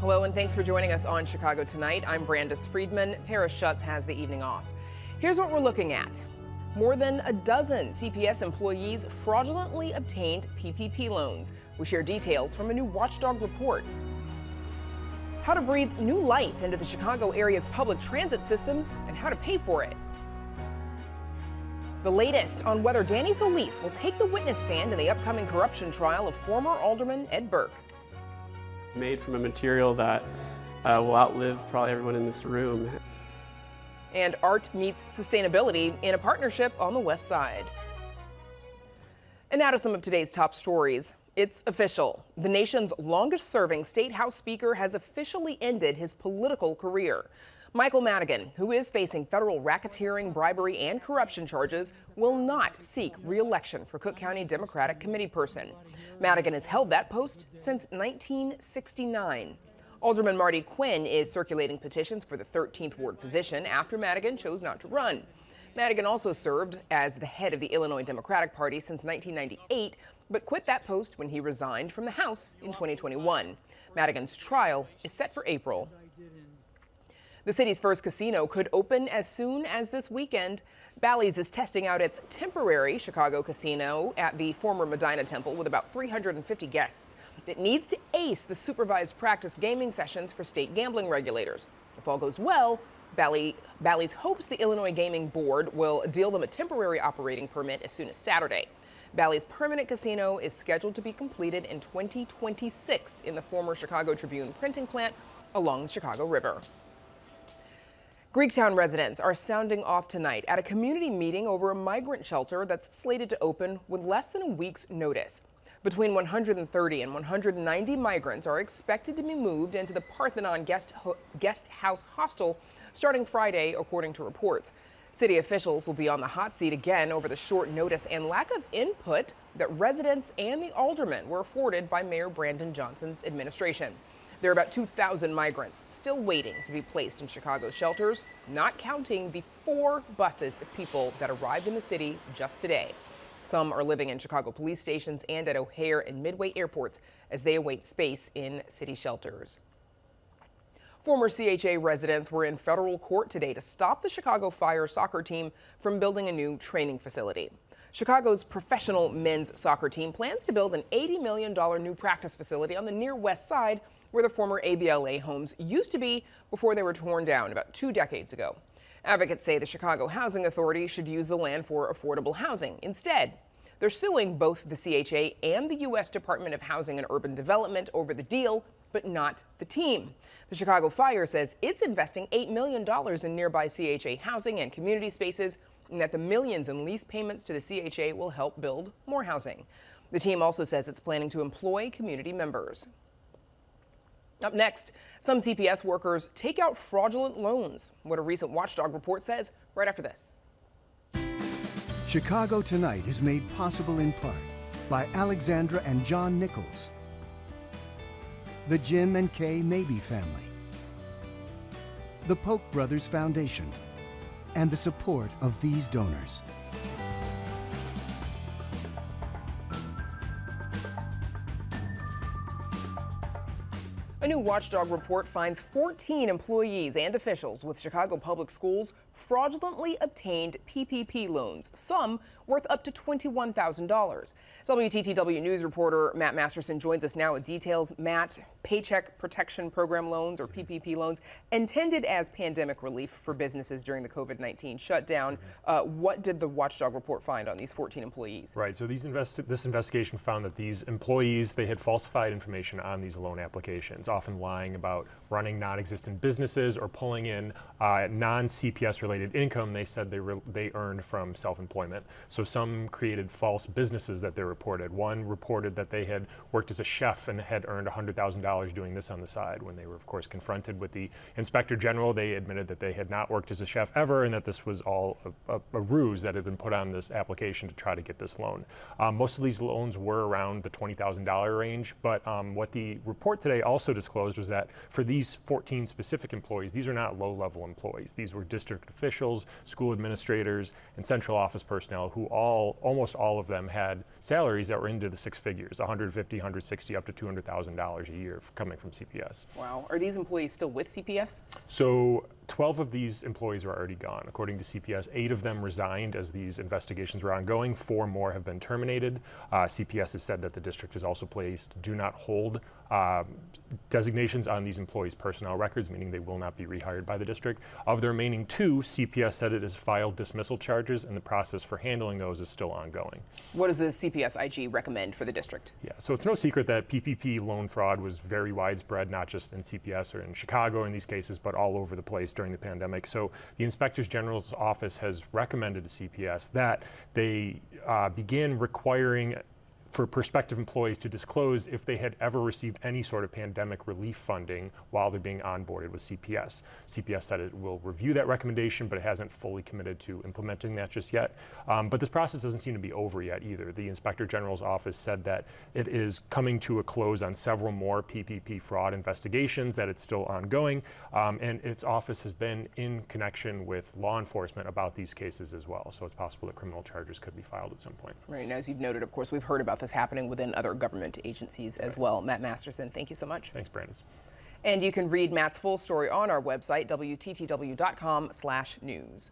Hello and thanks for joining us on Chicago Tonight. I'm Brandis Friedman. Paris Schutz has the evening off. Here's what we're looking at. More than a dozen CPS employees fraudulently obtained PPP loans. We share details from a new watchdog report. How to breathe new life into the Chicago area's public transit systems and how to pay for it. The latest on whether Danny Solis will take the witness stand in the upcoming corruption trial of former Alderman Ed Burke. Made from a material that will outlive probably everyone in this room. And art meets sustainability in a partnership on the West Side. And now to some of today's top stories. It's official. The nation's longest-serving State House Speaker has officially ended his political career. Michael Madigan, who is facing federal racketeering, bribery, and corruption charges, will not seek re-election for Cook County Democratic Committee person. Madigan has held that post since 1969. Alderman Marty Quinn is circulating petitions for the 13th Ward position after Madigan chose not to run. Madigan also served as the head of the Illinois Democratic Party since 1998, but quit that post when he resigned from the House in 2021. Madigan's trial is set for April. The city's first casino could open as soon as this weekend. Bally's is testing out its temporary Chicago casino at the former Medina Temple with about 350 guests. It needs to ace the supervised practice gaming sessions for state gambling regulators. If all goes well, Bally's hopes the Illinois Gaming Board will deal them a temporary operating permit as soon as Saturday. Bally's permanent casino is scheduled to be completed in 2026 in the former Chicago Tribune printing plant along the Chicago River. Greektown residents are sounding off tonight at a community meeting over a migrant shelter that's slated to open with less than a week's notice. Between 130 and 190 migrants are expected to be moved into the Parthenon guest house hostel starting Friday, according to reports. City officials will be on the hot seat again over the short notice and lack of input that residents and the aldermen were afforded by Mayor Brandon Johnson's administration. There are about 2,000 migrants still waiting to be placed in Chicago's shelters, not counting the 4 buses of people that arrived in the city just today. Some are living in Chicago police stations and at O'Hare and Midway airports as they await space in city shelters. Former CHA residents were in federal court today to stop the Chicago Fire soccer team from building a new training facility. Chicago's professional men's soccer team plans to build an $80 million new practice facility on the near west side where the former ABLA homes used to be before they were torn down about 2 decades ago. Advocates say the Chicago Housing Authority should use the land for affordable housing instead. They're suing both the CHA and the U.S. Department of Housing and Urban Development over the deal, but not the team. The Chicago Fire says it's investing $8 million in nearby CHA housing and community spaces, and that the millions in lease payments to the CHA will help build more housing. The team also says it's planning to employ community members. Up next, some CPS workers take out fraudulent loans. What a recent watchdog report says right after this. Chicago Tonight is made possible in part by Alexandra and John Nichols, the Jim and Kay Mabey family, the Polk Brothers Foundation, and the support of these donors. A new watchdog report finds 14 employees and officials with Chicago Public Schools fraudulently obtained PPP loans, some worth up to $21,000. WTTW News reporter Matt Masterson joins us now with details. Matt, Paycheck Protection Program loans, or PPP loans, intended as pandemic relief for businesses during the COVID-19 shutdown. What did the watchdog report find on these 14 employees? Right, so this investigation found that these employees, they had falsified information on these loan applications, often lying about running non-existent businesses or pulling in non-CPS related income they said they earned from self-employment. So some created false businesses that they reported. One reported that they had worked as a chef and had earned $100,000 doing this on the side. When they were, of course, confronted with the inspector general, they admitted that they had not worked as a chef ever and that this was all a ruse that had been put on this application to try to get this loan. Most of these loans were around the $20,000 range, but what the report today also disclosed was that for these 14 specific employees, these are not low-level employees. These were district officials officials, school administrators, and central office personnel who almost all of them had salaries that were into the six figures, $150,000, $160,000, up to $200,000 a year coming from CPS. Wow. Are these employees still with CPS? So 12 of these employees are already gone. According to CPS, 8 of them resigned as these investigations were ongoing. 4 more have been terminated. CPS has said that the district has also placed do not hold designations on these employees' personnel records, meaning they will not be rehired by the district. Of the remaining 2, CPS said it has filed dismissal charges, and the process for handling those is still ongoing. What does the CPS IG recommend for the district? Yeah, so it's no secret that PPP loan fraud was very widespread, not just in CPS or in Chicago in these cases, but all over the place during the pandemic. So the Inspector General's office has recommended to CPS that they begin requiring for prospective employees to disclose if they had ever received any sort of pandemic relief funding while they're being onboarded with CPS. CPS said it will review that recommendation, but it hasn't fully committed to implementing that just yet. But this process doesn't seem to be over yet either. The Inspector General's office said that it is coming to a close on several more PPP fraud investigations, that it's still ongoing, and its office has been in connection with law enforcement about these cases as well. So it's possible that criminal charges could be filed at some point. Right, and as you've noted, of course, we've heard about this happening within other government agencies as well. Matt Masterson, thank you so much. Thanks, Brandis. And you can read Matt's full story on our website, WTTW.com/news.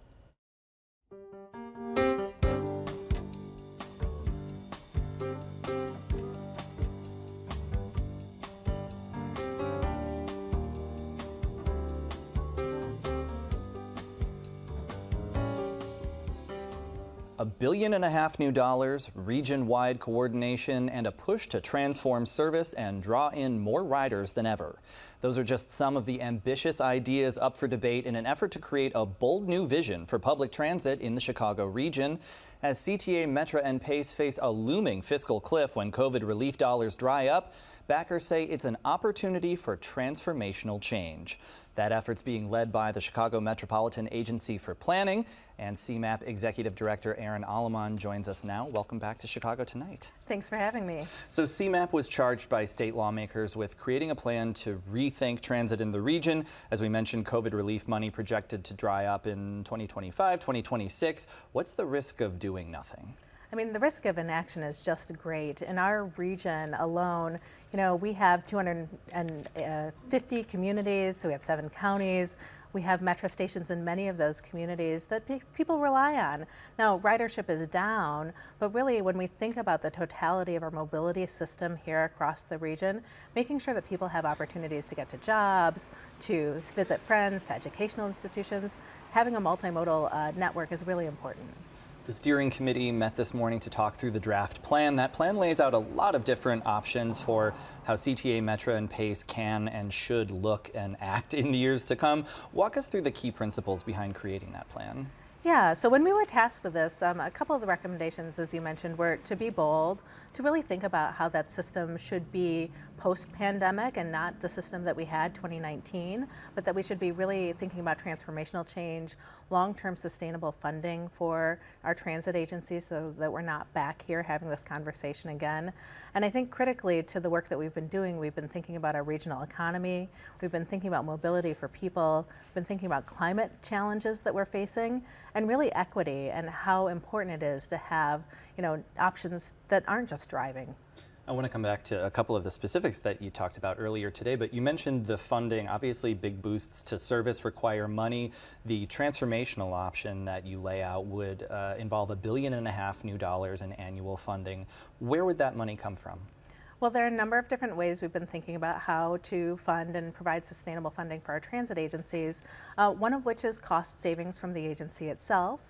$1.5 billion new dollars, region-wide coordination, and a push to transform service and draw in more riders than ever. Those are just some of the ambitious ideas up for debate in an effort to create a bold new vision for public transit in the Chicago region. As CTA, Metra, and PACE face a looming fiscal cliff when COVID relief dollars dry up, backers say it's an opportunity for transformational change. That effort's being led by the Chicago Metropolitan Agency for Planning, and CMAP Executive Director Erin Aleman joins us now. Welcome back to Chicago Tonight. Thanks for having me. So CMAP was charged by state lawmakers with creating a plan to rethink transit in the region. As we mentioned, COVID relief money projected to dry up in 2025, 2026. What's the risk of doing nothing? I mean, the risk of inaction is just great. In our region alone, you know, we have 250 communities, so we have 7 counties. We have Metra stations in many of those communities that people rely on. Now, ridership is down, but really when we think about the totality of our mobility system here across the region, making sure that people have opportunities to get to jobs, to visit friends, to educational institutions, having a multimodal network is really important. The steering committee met this morning to talk through the draft plan. That plan lays out a lot of different options for how CTA, Metra, and PACE can and should look and act in the years to come. Walk us through the key principles behind creating that plan. Yeah, so when we were tasked with this, a couple of the recommendations, as you mentioned, were to be bold, to really think about how that system should be post-pandemic and not the system that we had 2019, but that we should be really thinking about transformational change, long-term sustainable funding for our transit agencies so that we're not back here having this conversation again. And I think critically to the work that we've been doing, we've been thinking about our regional economy, we've been thinking about mobility for people, we've been thinking about climate challenges that we're facing, and really equity and how important it is to have, you know, options that aren't just driving. I want to come back to a couple of the specifics that you talked about earlier today, but you mentioned the funding. Obviously, big boosts to service require money. The transformational option that you lay out would involve $1.5 billion new dollars in annual funding. Where would that money come from? Well, there are a number of different ways we've been thinking about how to fund and provide sustainable funding for our transit agencies, one of which is cost savings from the agency itself.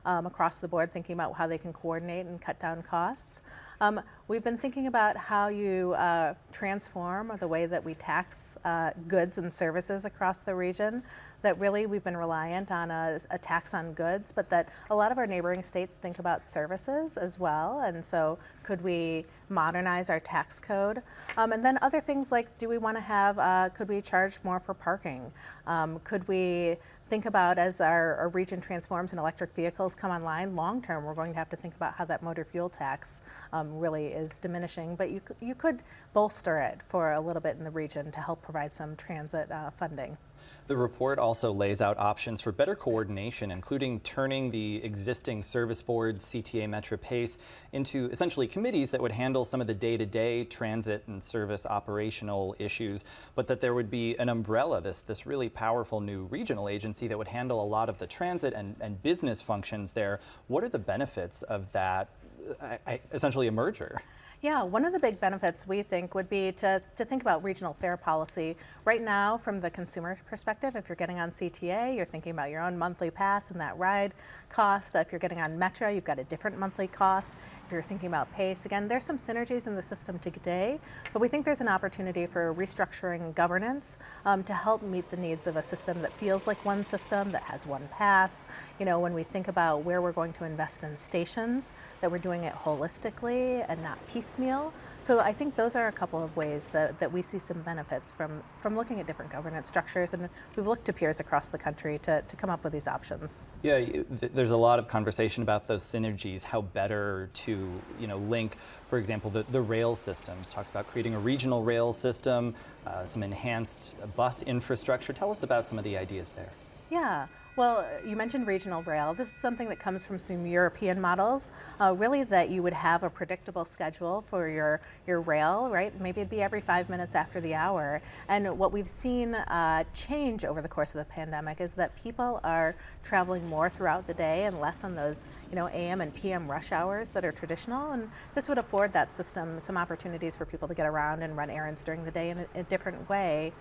Across the board, thinking about how they can coordinate and cut down costs. We've been thinking about how you transform the way that we tax goods and services across the region, that really we've been reliant on a tax on goods, but that a lot of our neighboring states think about services as well, and so could we modernize our tax code? And then other things like, do we want to have, could we charge more for parking? Could we think about, as our region transforms and electric vehicles come online, long term, we're going to have to think about how that motor fuel tax really is diminishing, but you could bolster it for a little bit in the region to help provide some transit funding. The report also lays out options for better coordination, including turning the existing service boards, CTA Metro PACE, into essentially committees that would handle some of the day-to-day transit and service operational issues, but that there would be an umbrella, this really powerful new regional agency that would handle a lot of the transit and business functions there. What are the benefits of that, essentially a merger? Yeah, one of the big benefits we think would be to think about regional fare policy. Right now, from the consumer perspective, if you're getting on CTA, you're thinking about your own monthly pass and that ride cost. If you're getting on Metro, you've got a different monthly cost. If you're thinking about PACE, again, there's some synergies in the system today, but we think there's an opportunity for restructuring governance to help meet the needs of a system that feels like one system, that has one pass. You know, when we think about where we're going to invest in stations, that we're doing it holistically and not piecemeal. So I think those are a couple of ways that we see some benefits from looking at different governance structures, and we've looked to peers across the country to come up with these options. Yeah, there's a lot of conversation about those synergies, how better to link, for example, the rail systems. Talks about creating a regional rail system, some enhanced bus infrastructure. Tell us about some of the ideas there. Yeah. Well, you mentioned regional rail. This is something that comes from some European models, really that you would have a predictable schedule for your rail, right? Maybe it'd be every 5 minutes after the hour. And what we've seen change over the course of the pandemic is that people are traveling more throughout the day and less on those, AM and PM rush hours that are traditional. And this would afford that system some opportunities for people to get around and run errands during the day in a different way.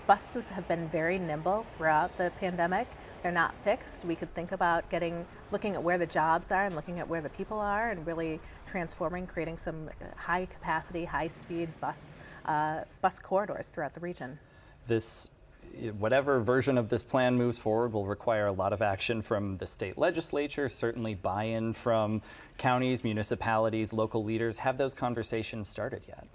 Buses have been very nimble throughout the pandemic. They're not fixed. We could think about looking at where the jobs are and looking at where the people are and really transforming, creating some high capacity, high speed bus corridors throughout the region. Whatever version of this plan moves forward will require a lot of action from the state legislature, certainly buy-in from counties, municipalities, local leaders. Have those conversations started yet?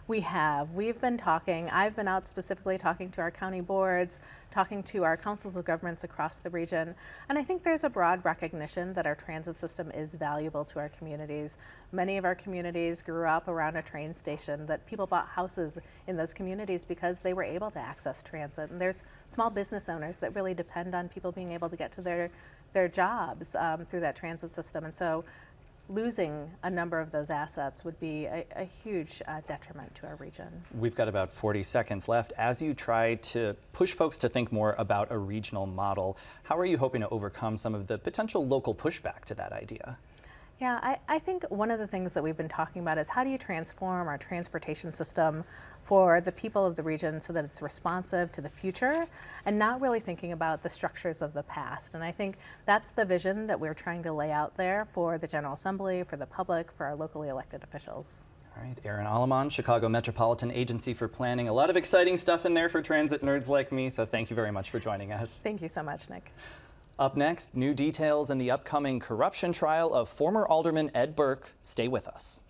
We have. We've been talking. I've been out specifically talking to our county boards, talking to our councils of governments across the region. And I think there's a broad recognition that our transit system is valuable to our communities. Many of our communities grew up around a train station, that people bought houses in those communities because they were able to access transit. And there's small business owners that really depend on people being able to get to their jobs through that transit system. And so losing a number of those assets would be a huge detriment to our region. We've got about 40 seconds left. As you try to push folks to think more about a regional model, how are you hoping to overcome some of the potential local pushback to that idea? Yeah, I think one of the things that we've been talking about is how do you transform our transportation system for the people of the region so that it's responsive to the future and not really thinking about the structures of the past. And I think that's the vision that we're trying to lay out there for the General Assembly, for the public, for our locally elected officials. All right, Erin Aleman, Chicago Metropolitan Agency for Planning. A lot of exciting stuff in there for transit nerds like me, so thank you very much for joining us. Thank you so much, Nick. Up next, new details in the upcoming corruption trial of former Alderman Ed Burke. Stay with us.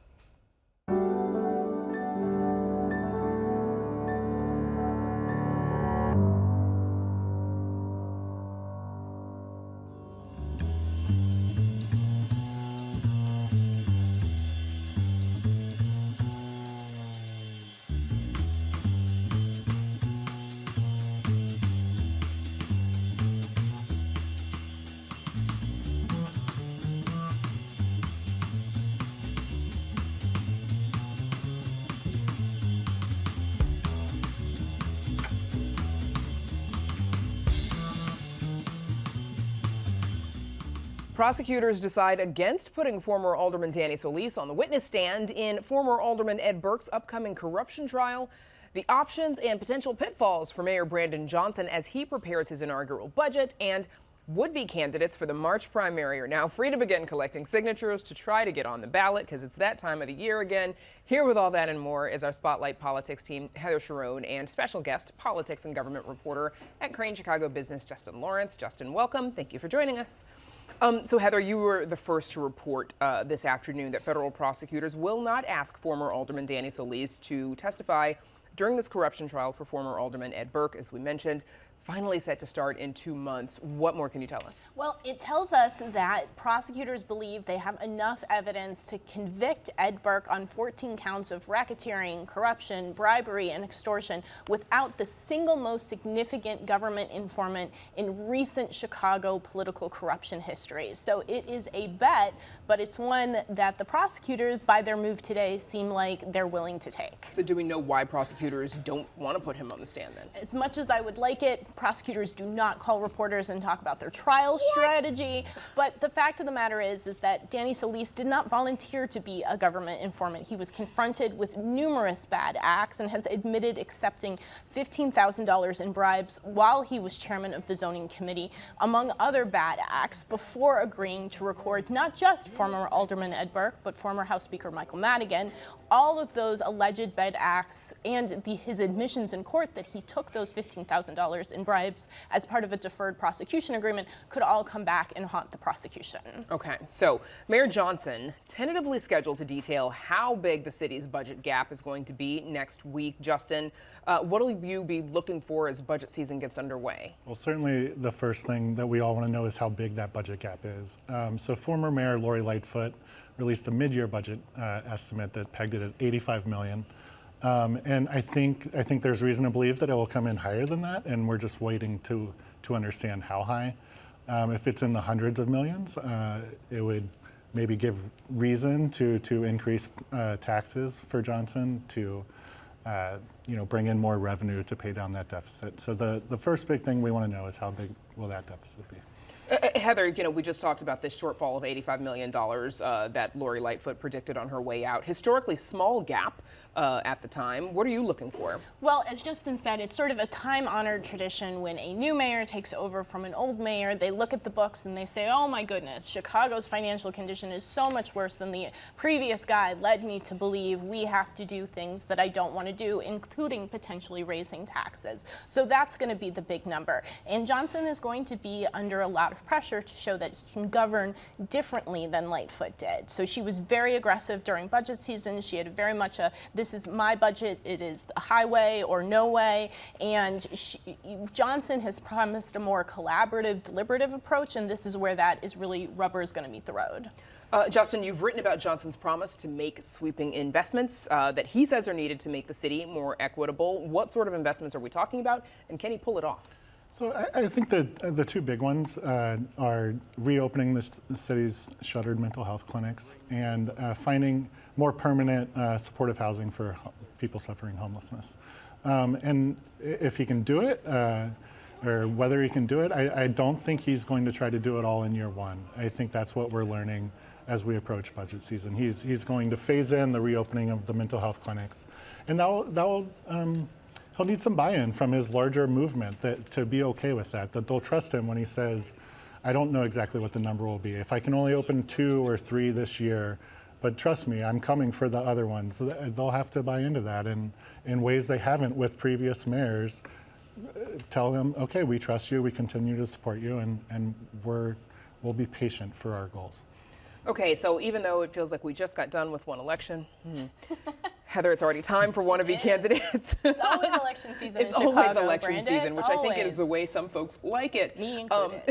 Prosecutors decide against putting former Alderman Danny Solis on the witness stand in former Alderman Ed Burke's upcoming corruption trial. The options and potential pitfalls for Mayor Brandon Johnson as he prepares his inaugural budget, and would-be candidates for the March primary are now free to begin collecting signatures to try to get on the ballot, because it's that time of the year again. Here with all that and more is our Spotlight Politics team, Heather Sharon, and special guest, politics and government reporter at Crane Chicago Business, Justin Lawrence. Justin, welcome. Thank you for joining us. So Heather, you were the first to report this afternoon that federal prosecutors will not ask former Alderman Danny Solis to testify during this corruption trial for former Alderman Ed Burke. As we mentioned, finally set to start in 2 months. What more can you tell us? Well, it tells us that prosecutors believe they have enough evidence to convict Ed Burke on 14 counts of racketeering, corruption, bribery, and extortion without the single most significant government informant in recent Chicago political corruption history. So it is a bet, but it's one that the prosecutors, by their move today, seem like they're willing to take. So do we know why prosecutors don't want to put him on the stand then? As much as I would like it, prosecutors do not call reporters and talk about their trial strategy. But the fact of the matter is that Danny Solis did not volunteer to be a government informant. He was confronted with numerous bad acts and has admitted accepting $15,000 in bribes while he was chairman of the zoning committee, among other bad acts, before agreeing to record not just former Alderman Ed Burke, but former House Speaker Michael Madigan. All of those alleged bad acts and his admissions in court that he took those $15,000 in bribes as part of a deferred prosecution agreement could all come back and haunt the prosecution. Okay, so Mayor Johnson tentatively scheduled to detail how big the city's budget gap is going to be next week. Justin, what will you be looking for as budget season gets underway? Well, certainly the first thing that we all want to know is how big that budget gap is. So former Mayor Lori Lightfoot released a mid-year budget estimate that pegged it at $85 million. And I think there's reason to believe that it will come in higher than that, and we're just waiting to understand how high. If it's in the hundreds of millions, it would maybe give reason to increase taxes for Johnson to bring in more revenue to pay down that deficit. So the first big thing we want to know is how big will that deficit be. Heather, we just talked about this shortfall of $85 million that Lori Lightfoot predicted on her way out. Historically small gap at the time. What are you looking for? Well, as Justin said, it's sort of a time-honored tradition when a new mayor takes over from an old mayor. They look at the books and they say, oh my goodness, Chicago's financial condition is so much worse than the previous guy led me to believe we have to do things that I don't want to do, including potentially raising taxes. So that's going to be the big number. And Johnson is going to be under a lot of pressure to show that he can govern differently than Lightfoot did. So she was very aggressive during budget season. She had very much a, this is my budget, it is the highway or no way. And Johnson has promised a more collaborative, deliberative approach, and this is where that is really rubber is going to meet the road. Justin, you've written about Johnson's promise to make sweeping investments that he says are needed to make the city more equitable. What sort of investments are we talking about, and can he pull it off? So I think that the two big ones are reopening the city's shuttered mental health clinics and finding more permanent supportive housing for people suffering homelessness. And if he can do it, or whether he can do it, I don't think he's going to try to do it all in year one. I think that's what we're learning as we approach budget season. He's going to phase in the reopening of the mental health clinics, and he'll need some buy-in from his larger movement to be okay with that they'll trust him when he says, I don't know exactly what the number will be. If I can only open 2 or 3 this year, but trust me, I'm coming for the other ones. They'll have to buy into that in ways they haven't with previous mayors. Tell them, okay, we trust you, we continue to support you, and we'll be patient for our goals. Okay, so even though it feels like we just got done with one election, Heather, it's already time for wannabe candidates. It's always election season It's in Chicago, always election Brandis, season, which I think is the way some folks like it. Me included.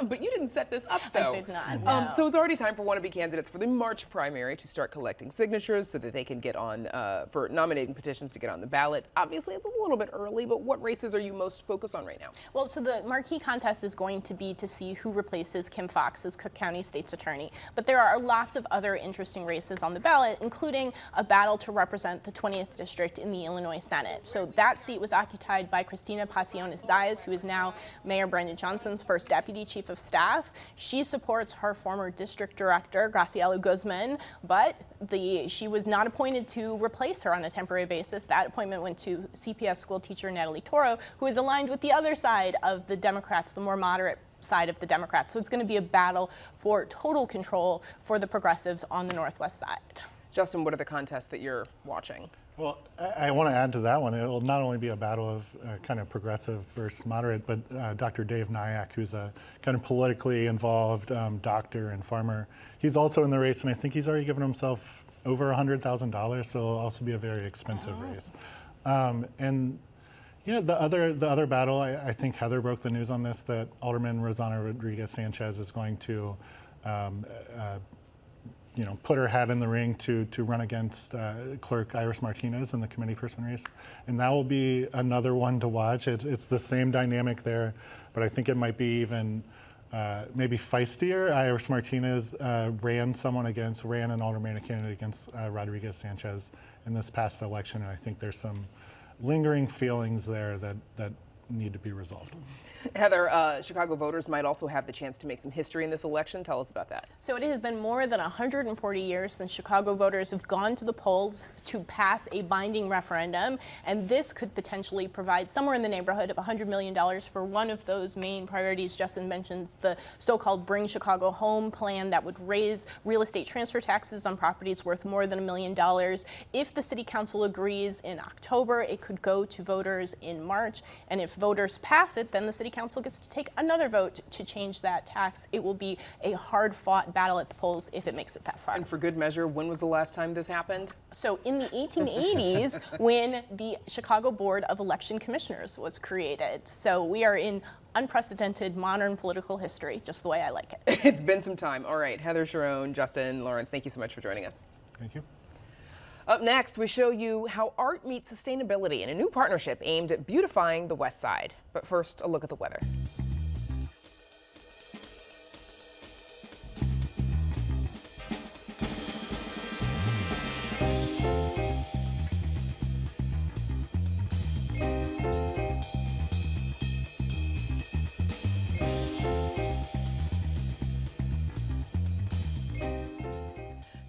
But you didn't set this up, though. I did not, no. So it's already time for wannabe candidates for the March primary to start collecting signatures so that they can get on, for nominating petitions to get on the ballot. Obviously, it's a little bit early, but what races are you most focused on right now? Well, so the marquee contest is going to be to see who replaces Kim Foxx as Cook County State's Attorney. But there are lots of other interesting races on the ballot, including a battle to represent the 20th District in the Illinois Senate. So that seat was occupied by Christina Pasiones-Diaz, who is now Mayor Brandon Johnson's first Deputy Chief of Staff. She supports her former District Director, Graciela Guzman, but she was not appointed to replace her on a temporary basis. That appointment went to CPS school teacher Natalie Toro, who is aligned with the other side of the Democrats, the more moderate side of the Democrats. So it's going to be a battle for total control for the progressives on the Northwest side. Justin, what are the contests that you're watching? Well, I want to add to that one. It will not only be a battle of kind of progressive versus moderate, but Dr. Dave Nyack, who's a kind of politically involved doctor and farmer, he's also in the race, and I think he's already given himself over $100,000, so it'll also be a very expensive race. And Yeah, the other battle, I think Heather broke the news on this, that Alderman Rosanna Rodriguez Sanchez is going to put her hat in the ring to run against Clerk Iris Martinez in the committee person race. And that will be another one to watch. It's the same dynamic there, but I think it might be even maybe feistier. Iris Martinez ran an aldermanic candidate against Rodriguez Sanchez in this past election, and I think there's some lingering feelings there that need to be resolved. Heather, Chicago voters might also have the chance to make some history in this election. Tell us about that. So it has been more than 140 years since Chicago voters have gone to the polls to pass a binding referendum, and this could potentially provide somewhere in the neighborhood of $100 million for one of those main priorities. Justin mentions the so-called Bring Chicago Home plan that would raise real estate transfer taxes on properties worth more than $1 million. If the city council agrees in October, it could go to voters in March, and if voters pass it, then the city council gets to take another vote to change that tax. It will be a hard-fought battle at the polls if it makes it that far. And for good measure, when was the last time this happened? So in the 1880s, when the Chicago Board of Election Commissioners was created. So we are in unprecedented modern political history, just the way I like it. It's been some time. All right, Heather, Sharon, Justin, Lawrence, thank you so much for joining us. Thank you. Up next, we show you how art meets sustainability in a new partnership aimed at beautifying the West Side. But first, a look at the weather.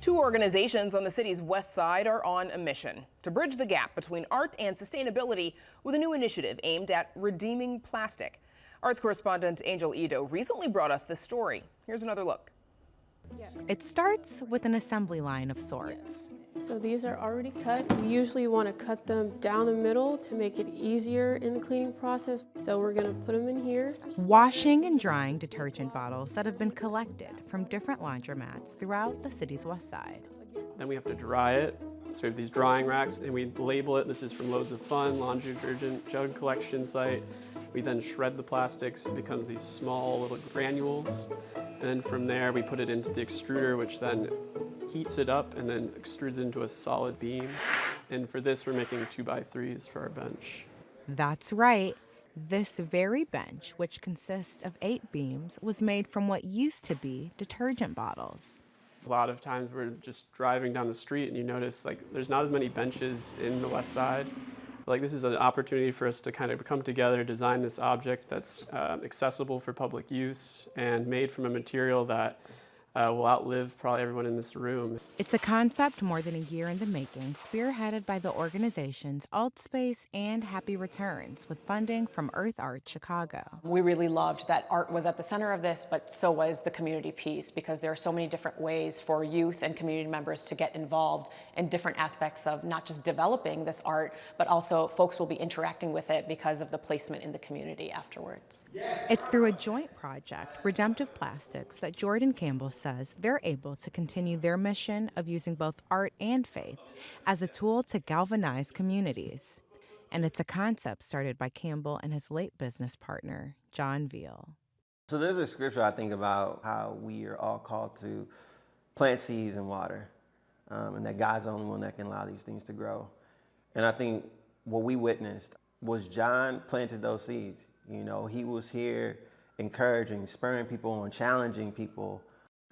Two organizations on the city's west side are on a mission to bridge the gap between art and sustainability with a new initiative aimed at redeeming plastic. Arts correspondent Angel Edo recently brought us this story. Here's another look. It starts with an assembly line of sorts. So these are already cut. We usually want to cut them down the middle to make it easier in the cleaning process. So we're going to put them in here. Washing and drying detergent bottles that have been collected from different laundromats throughout the city's west side. Then we have to dry it. So we have these drying racks and we label it. This is from Loads of Fun, laundry detergent jug collection site. We then shred the plastics. It becomes these small little granules. And then from there, we put it into the extruder, which then heats it up and then extrudes into a solid beam. And for this, we're making 2x3s for our bench. That's right. This very bench, which consists of 8 beams, was made from what used to be detergent bottles. A lot of times we're just driving down the street and you notice there's not as many benches in the west side. This is an opportunity for us to kind of come together, design this object that's accessible for public use and made from a material that will outlive probably everyone in this room. It's a concept more than a year in the making, spearheaded by the organizations AltSpace and Happy Returns with funding from Earth Art Chicago. We really loved that art was at the center of this, but so was the community piece, because there are so many different ways for youth and community members to get involved in different aspects of not just developing this art, but also folks will be interacting with it because of the placement in the community afterwards. It's through a joint project, Redemptive Plastics, that Jordan Campbell says they're able to continue their mission of using both art and faith as a tool to galvanize communities. And it's a concept started by Campbell and his late business partner, John Veal. So there's a scripture I think about how we are all called to plant seeds and water, and that God's the only one that can allow these things to grow. And I think what we witnessed was John planted those seeds. You know, he was here encouraging, spurring people on, challenging people,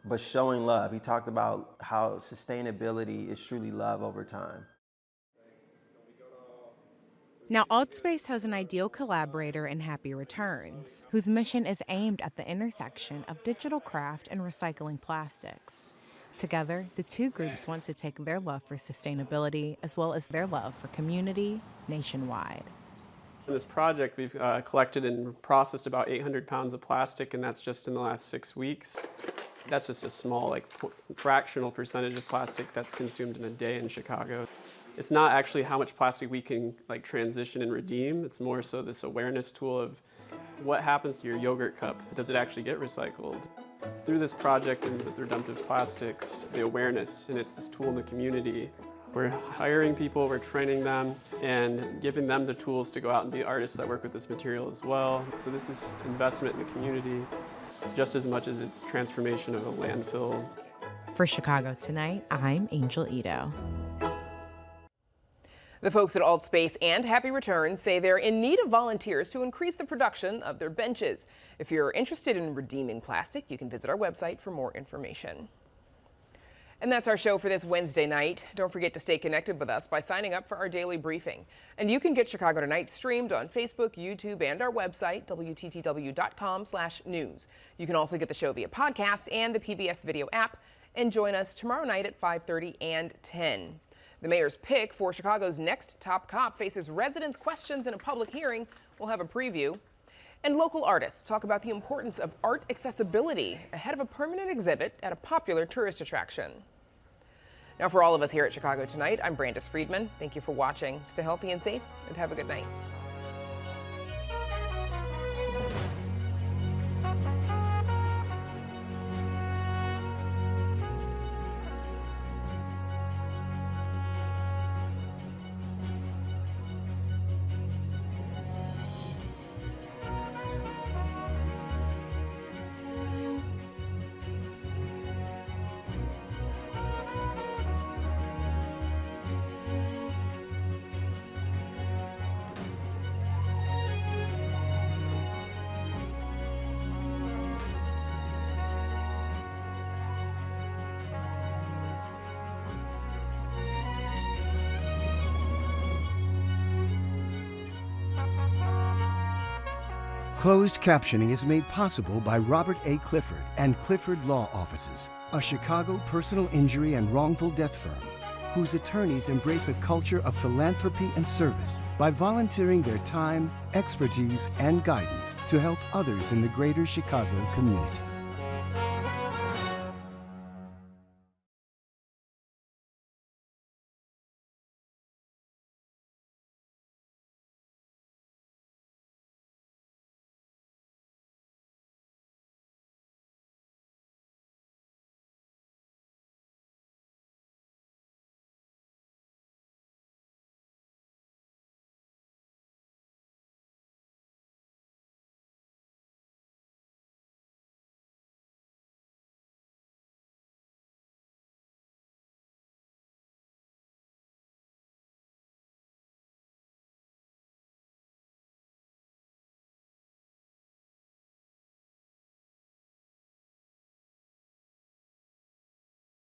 but showing love. He talked about how sustainability is truly love over time. Now, AltSpace has an ideal collaborator in Happy Returns, whose mission is aimed at the intersection of digital craft and recycling plastics. Together, the two groups want to take their love for sustainability as well as their love for community nationwide. In this project, we've collected and processed about 800 pounds of plastic, and that's just in the last 6 weeks. That's just a small, fractional percentage of plastic that's consumed in a day in Chicago. It's not actually how much plastic we can transition and redeem. It's more so this awareness tool of what happens to your yogurt cup. Does it actually get recycled? Through this project and with Redemptive Plastics, the awareness, and it's this tool in the community, We're hiring people, we're training them, and giving them the tools to go out and be artists that work with this material as well. So this is investment in the community just as much as it's transformation of a landfill. For Chicago Tonight, I'm Angel Ito. The folks at AltSpace and Happy Returns say they're in need of volunteers to increase the production of their benches. If you're interested in redeeming plastic, you can visit our website for more information. And that's our show for this Wednesday night. Don't forget to stay connected with us by signing up for our daily briefing. And you can get Chicago Tonight streamed on Facebook, YouTube, and our website, WTTW.com/news. You can also get the show via podcast and the PBS video app. And join us tomorrow night at 5:30 and 10. The mayor's pick for Chicago's next top cop faces residents' questions in a public hearing. We'll have a preview. And local artists talk about the importance of art accessibility ahead of a permanent exhibit at a popular tourist attraction. Now, for all of us here at Chicago Tonight, I'm Brandis Friedman. Thank you for watching. Stay healthy and safe, and have a good night. Closed captioning is made possible by Robert A. Clifford and Clifford Law Offices, a Chicago personal injury and wrongful death firm whose attorneys embrace a culture of philanthropy and service by volunteering their time, expertise, and guidance to help others in the greater Chicago community.